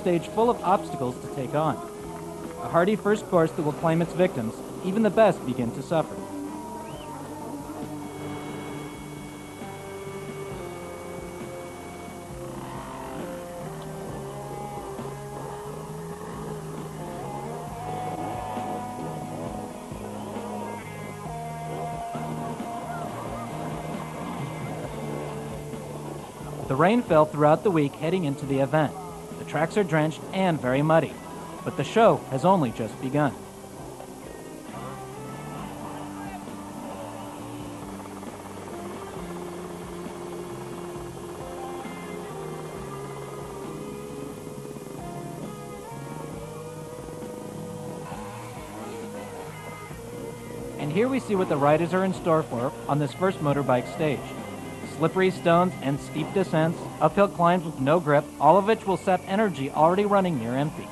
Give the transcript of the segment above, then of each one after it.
stage full of obstacles to take on. A hardy first course that will claim its victims. Even the best begin to suffer. The rain fell throughout the week heading into the event. The tracks are drenched and very muddy, but the show has only just begun. And here we see what the riders are in store for on this first motorbike stage. Slippery stones and steep descents, uphill climbs with no grip, all of which will sap energy already running near empty.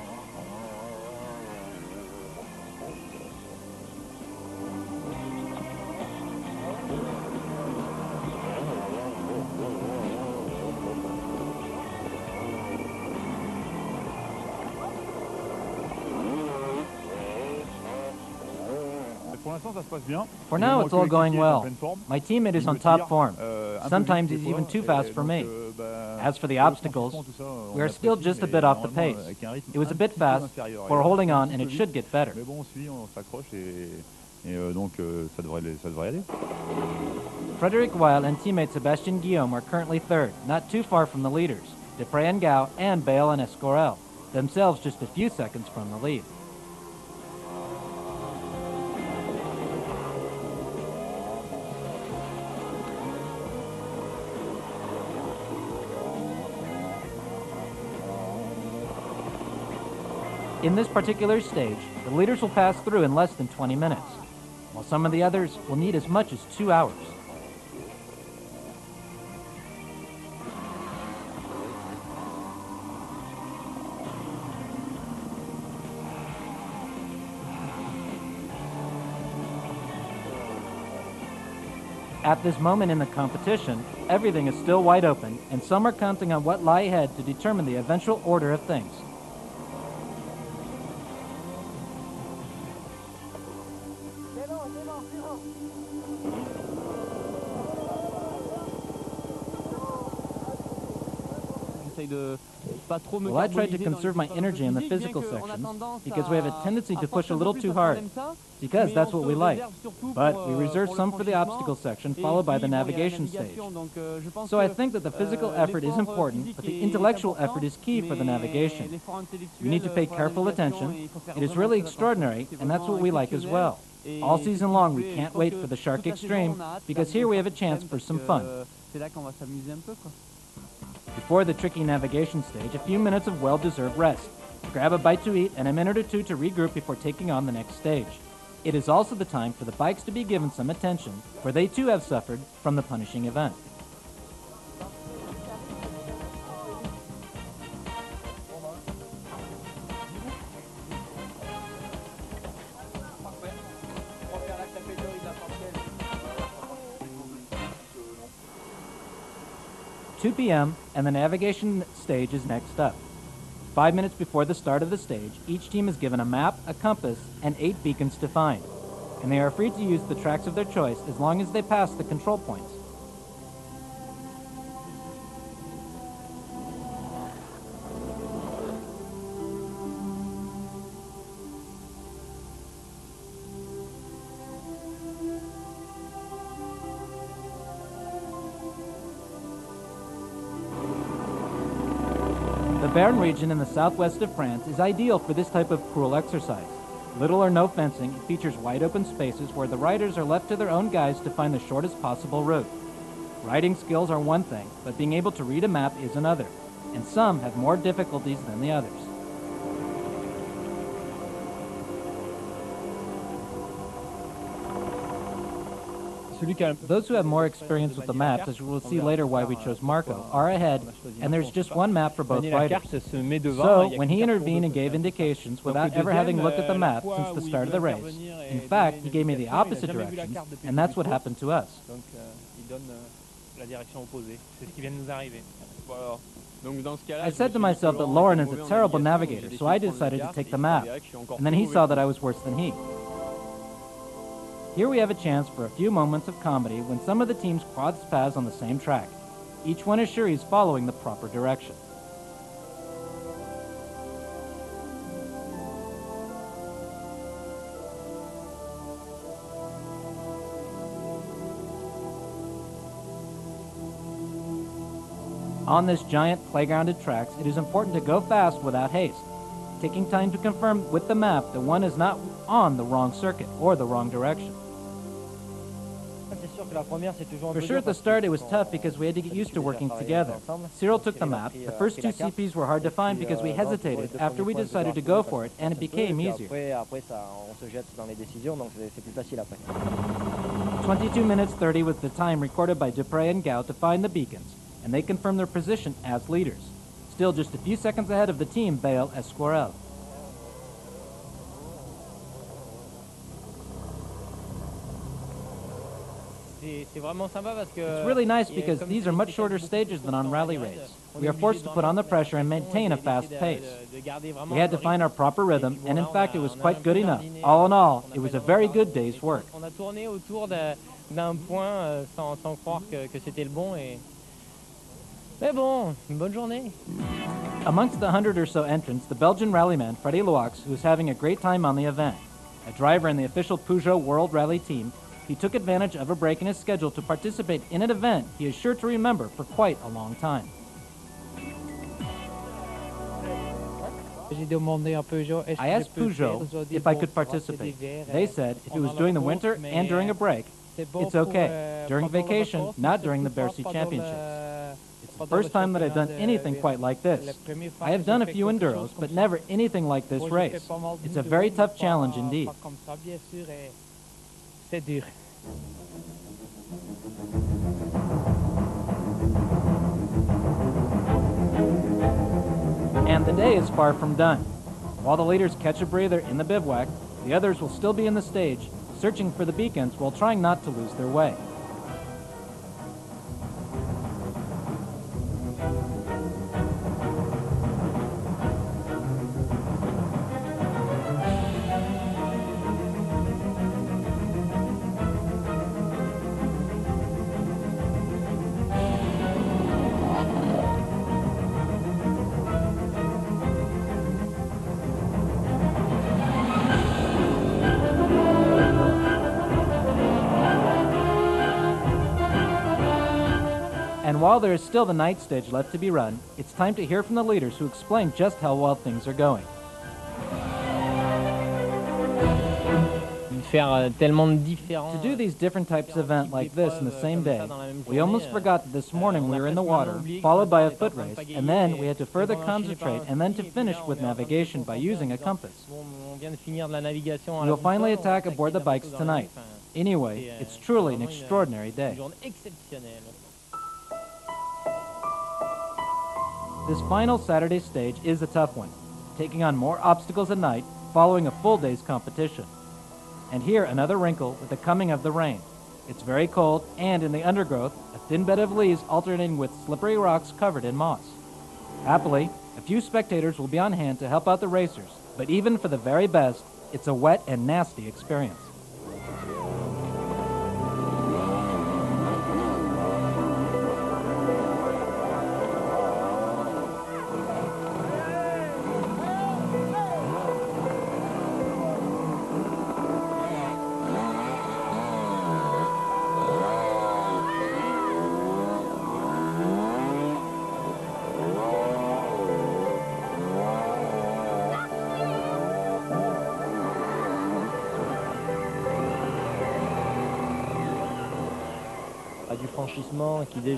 For now, it's all going well. My teammate is on top form. Sometimes he's even too fast for me. As for the obstacles, we are still just a bit off the pace. It was a bit fast, but we're holding on and it should get better. Frédéric Weill and teammate Sébastien Guillaume are currently third, not too far from the leaders. Despres and Gao and Bayle and Esquirol, themselves just a few seconds from the lead. In this particular stage, the leaders will pass through in less than 20 minutes, while some of the others will need as much as 2 hours. At this moment in the competition, everything is still wide open, and some are counting on what lie ahead to determine the eventual order of things. Well, I tried to conserve my energy in the physical sections because we have a tendency to push a little too hard, because that's what we like. But we reserve some for the obstacle section, followed by the navigation stage. So I think that the physical effort is important, but the intellectual effort is key for the navigation. You need to pay careful attention. It is really extraordinary, and that's what we like as well. All season long, we can't wait for the Shark Extreme, because here we have a chance for some fun. Before the tricky navigation stage, a few minutes of well-deserved rest. Grab a bite to eat and a minute or two to regroup before taking on the next stage. It is also the time for the bikes to be given some attention, for they too have suffered from the punishing event. "2 p.m. and the navigation stage is next up. 5 minutes before the start of the stage, each team is given a map, a compass, and 8 beacons to find, and they are free to use the tracks of their choice as long as they pass the control points. The Béarn region in the southwest of France is ideal for this type of cruel exercise. Little or no fencing, it features wide open spaces where the riders are left to their own guides to find the shortest possible route. Riding skills are one thing, but being able to read a map is another, and some have more difficulties than the others. Those who have more experience with the maps, as we will see later why we chose Marco, are ahead, and there's just one map for both riders. So, when he intervened and gave indications without ever having looked at the map since the start of the race, in fact, he gave me the opposite directions, and that's what happened to us. I said to myself that Laurent is a terrible navigator, so I decided to take the map. And then he saw that I was worse than he. Here we have a chance for a few moments of comedy when some of the teams cross paths on the same track. Each one is sure he's following the proper direction. On this giant playgrounded tracks, it is important to go fast without haste, taking time to confirm with the map that one is not on the wrong circuit or the wrong direction. For sure at the start it was tough because we had to get used to working together. Cyril took the map. The first two CPs were hard to find because we hesitated after we decided to go for it, and it became easier. 22 minutes 30 was the time recorded by Despres and Guillaume to find the beacons, and they confirmed their position as leaders. Still just a few seconds ahead of the team Bayle Esquirol. It's really nice because these are much shorter stages than on rally race. We are forced to put on the pressure and maintain a fast pace. We had to find our proper rhythm, and in fact it was quite good enough. All in all, it was a very good day's work. Amongst the 100 or so entrants, the Belgian rallyman Freddie Loix, who was having a great time on the event. A driver in the official Peugeot World Rally team, he took advantage of a break in his schedule to participate in an event he is sure to remember for quite a long time. I asked Peugeot if I could participate. They said if it was during the winter and during a break, it's okay. During vacation, not during the Bercy Championships. It's the first time that I've done anything quite like this. I have done a few Enduros, but never anything like this race. It's a very tough challenge indeed. And the day is far from done. While the leaders catch a breather in the bivouac, the others will still be in the stage, searching for the beacons while trying not to lose their way. And while there is still the night stage left to be run, it's time to hear from the leaders who explain just how well things are going. To do these different types of events like this in the same day, we almost forgot that this morning we were in the water, followed by a foot race, and then we had to further concentrate and then to finish with navigation by using a compass. We will finally attack aboard the bikes tonight. Anyway, it's truly an extraordinary day. This final Saturday stage is a tough one, taking on more obstacles at night following a full day's competition. And here another wrinkle with the coming of the rain. It's very cold, and in the undergrowth, a thin bed of leaves alternating with slippery rocks covered in moss. Happily, a few spectators will be on hand to help out the racers, but even for the very best, it's a wet and nasty experience.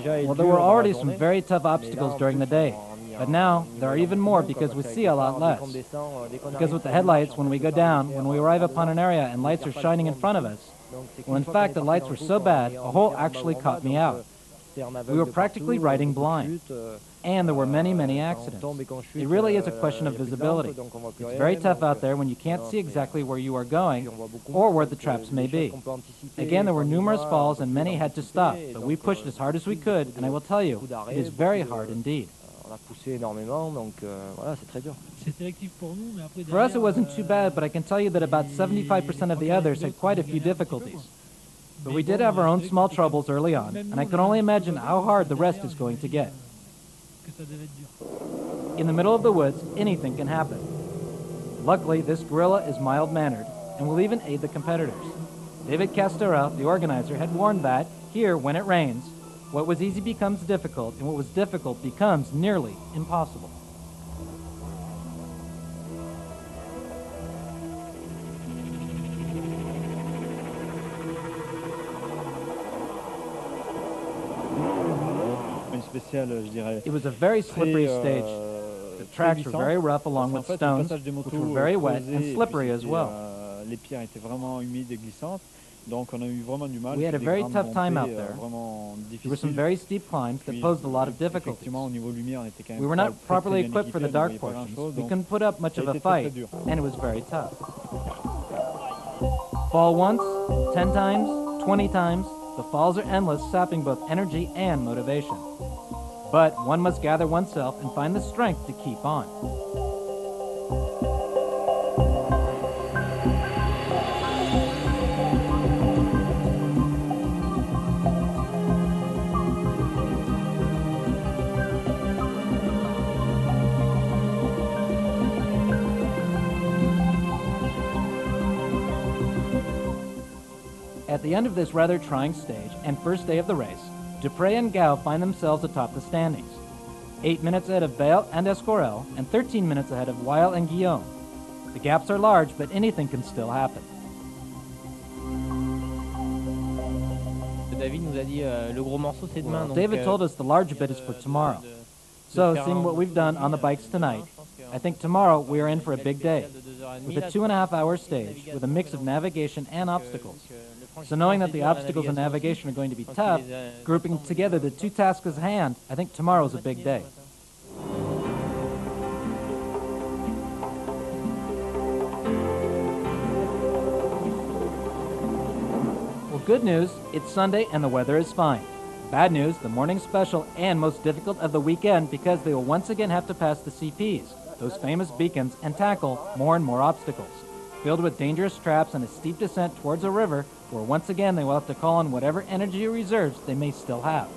Well, there were already some very tough obstacles during the day, but now there are even more because we see a lot less. Because with the headlights, when we go down, when we arrive upon an area and lights are shining in front of us, well, in fact, the lights were so bad, a hole actually caught me out. We were practically riding blind, and there were many, many accidents. It really is a question of visibility. It's very tough out there when you can't see exactly where you are going or where the traps may be. Again, there were numerous falls and many had to stop, but we pushed as hard as we could, and I will tell you, it is very hard indeed. On a poussé énormément, donc voilà, c'est très dur. For us, it wasn't too bad, but I can tell you that about 75% of the others had quite a few difficulties. But we did have our own small troubles early on, and I can only imagine how hard the rest is going to get. In the middle of the woods, anything can happen. Luckily, this gorilla is mild-mannered and will even aid the competitors. David Castorel, the organizer, had warned that, here, when it rains, what was easy becomes difficult, and what was difficult becomes nearly impossible. It was a very slippery stage. The tracks were very rough along with stones, which were very wet and slippery as well. We had a very tough time out there. There were some very steep climbs that posed a lot of difficulties. We were not properly equipped for the dark portions. We couldn't put up much of a fight, and it was very tough. Fall once, 10 times, 20 times, the falls are endless, sapping both energy and motivation. But one must gather oneself and find the strength to keep on. At the end of this rather trying stage and first day of the race, Despres and Gao find themselves atop the standings, 8 minutes ahead of Bayle and Esquirol, and 13 minutes ahead of Weill and Guillaume. The gaps are large, but anything can still happen. David told us the large bit is for tomorrow. So, seeing what we've done on the bikes tonight, I think tomorrow we are in for a big day, with a 2.5-hour stage with a mix of navigation and obstacles. So knowing that the obstacles and navigation are going to be tough, grouping together the two tasks at hand, I think tomorrow's a big day. Well, good news, it's Sunday and the weather is fine. Bad news, the morning special and most difficult of the weekend because they will once again have to pass the CPs, those famous beacons, and tackle more and more obstacles, filled with dangerous traps and a steep descent towards a river where once again they will have to call on whatever energy reserves they may still have.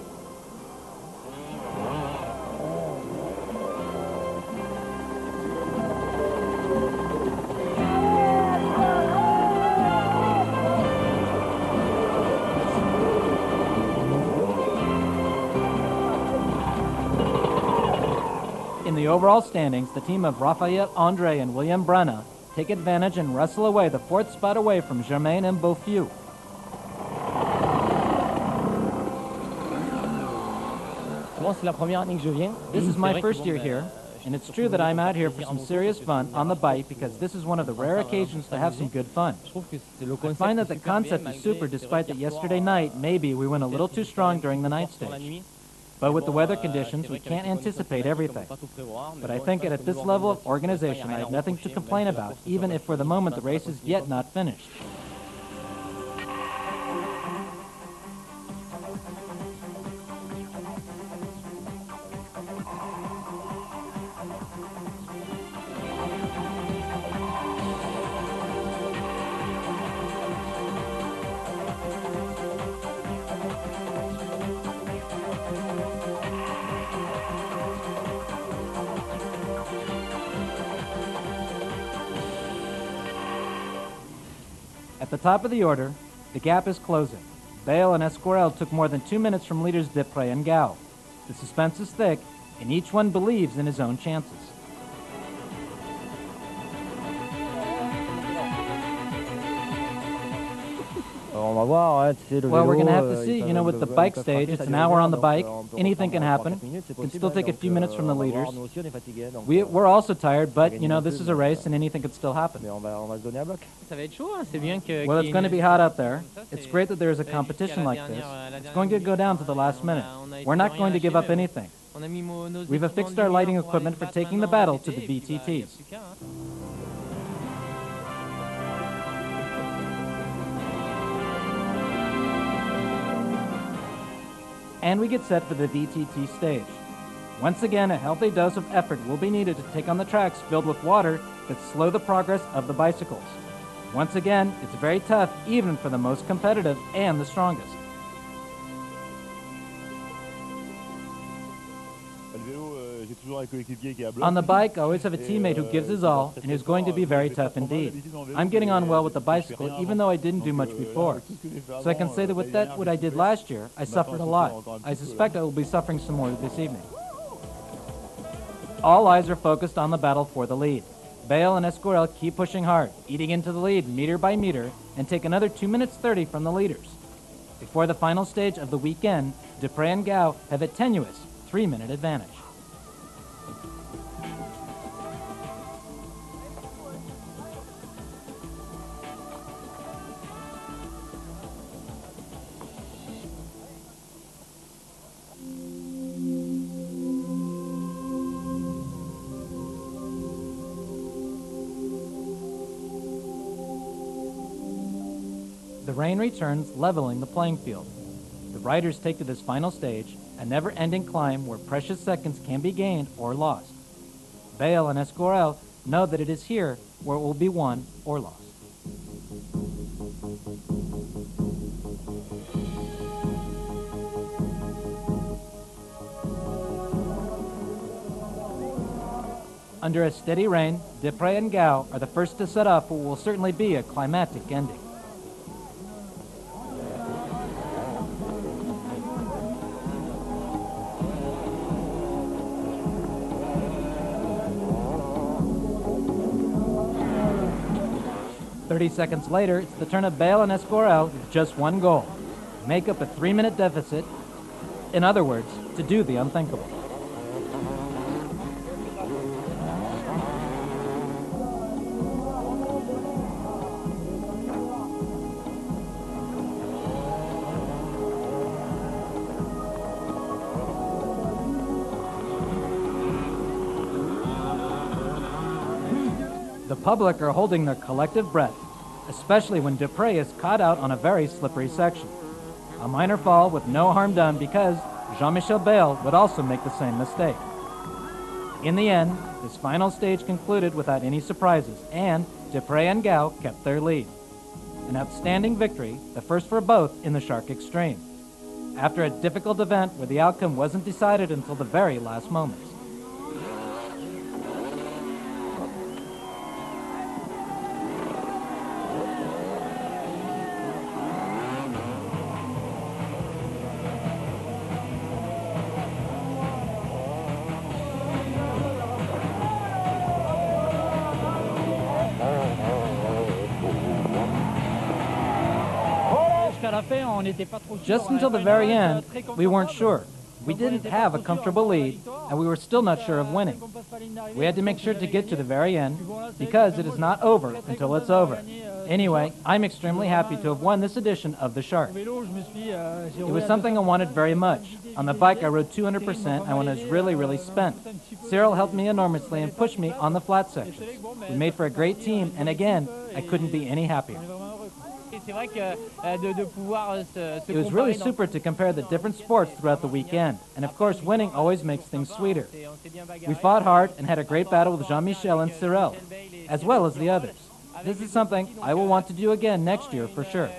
In the overall standings, the team of Raphael André and William Brana take advantage and wrestle away the 4th spot away from Germain and Bouffioux. This is my first year here, and it's true that I'm out here for some serious fun on the bike because this is one of the rare occasions to have some good fun. I find that the concept is super despite that yesterday night, maybe we went a little too strong during the night stage. But with the weather conditions, we can't anticipate everything. But I think at this level of organization, I have nothing to complain about, even if for the moment the race is yet not finished. At the top of the order, the gap is closing. Bayle and Esquirol took more than 2 minutes from leaders Despres and Gao. The suspense is thick, and each one believes in his own chances. Well, we're going to have to see. You know, with the bike stage, it's an hour on the bike. Anything can happen. It can still take a few minutes from the leaders. We're also tired, but, you know, this is a race and anything could still happen. Well, it's going to be hot out there. It's great that there is a competition like this. It's going to go down to the last minute. We're not going to give up anything. We've affixed our lighting equipment for taking the battle to the VTTs. And we get set for the VTT stage. Once again, a healthy dose of effort will be needed to take on the tracks filled with water that slow the progress of the bicycles. Once again, it's very tough even for the most competitive and the strongest. On the bike, I always have a teammate who gives his all and who's going to be very tough indeed. I'm getting on well with the bicycle, even though I didn't do much before. So I can say that with what I did last year, I suffered a lot. I suspect I will be suffering some more this evening. All eyes are focused on the battle for the lead. Bayle and Esquirol keep pushing hard, eating into the lead meter by meter, and take another 2 minutes 30 from the leaders. Before the final stage of the weekend, Despres and Guillaume have a tenuous 3-minute advantage. The rain returns, leveling the playing field. The riders take to this final stage, a never-ending climb where precious seconds can be gained or lost. Bayle and Esquirol know that it is here where it will be won or lost. Under a steady rain, Despres and Guillaume are the first to set off what will certainly be a climactic ending. "30 seconds later, it's the turn of Bayle and Esquirol with just one goal: make up a 3-minute deficit. In other words, to do the unthinkable. The public are holding their collective breath, especially when Despres is caught out on a very slippery section. A minor fall with no harm done because Jean-Michel Bayle would also make the same mistake. In the end, this final stage concluded without any surprises, and Despres and Guillaume kept their lead. An outstanding victory, the first for both in the Shark Extreme, after a difficult event where the outcome wasn't decided until the very last moments. Just until the very end, we weren't sure. We didn't have a comfortable lead, and we were still not sure of winning. We had to make sure to get to the very end, because it is not over until it's over. Anyway, I'm extremely happy to have won this edition of the Shark. It was something I wanted very much. On the bike, I rode 200%, and when I was really spent. Cyril helped me enormously and pushed me on the flat sections. We made for a great team, and again, I couldn't be any happier. It was really super to compare the different sports throughout the weekend, and of course winning always makes things sweeter. We fought hard and had a great battle with Jean-Michel and Cyril, as well as the others. This is something I will want to do again next year for sure.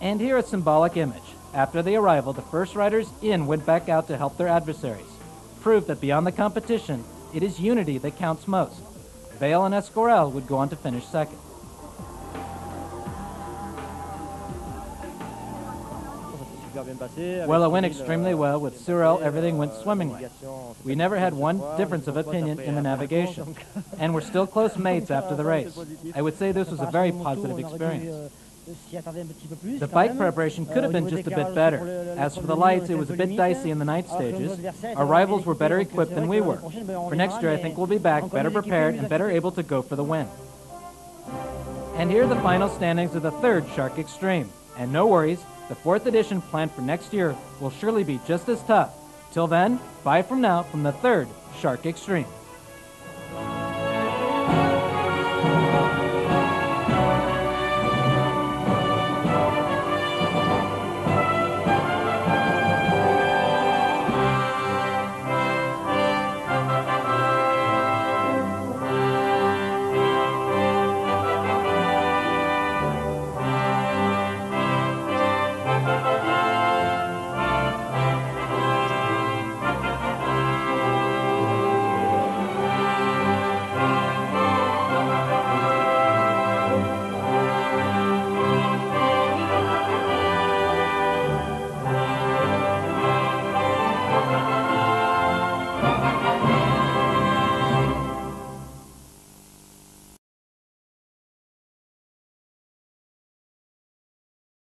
And here a symbolic image. After the arrival, the first riders in went back out to help their adversaries. Proof that beyond the competition, it is unity that counts most. Bayle and Esquirol would go on to finish second. Well, it went extremely well. With Cyril, everything went swimmingly. We never had one difference of opinion in the navigation, and we're still close mates after the race. I would say this was a very positive experience. The bike preparation could have been just a bit better. As for the lights, it was a bit dicey in the night stages. Our rivals were better equipped than we were. For next year, I think we'll be back better prepared and better able to go for the win. And here are the final standings of the third Shark Extreme. And no worries, the fourth edition planned for next year will surely be just as tough. Till then, bye from now from the third Shark Extreme.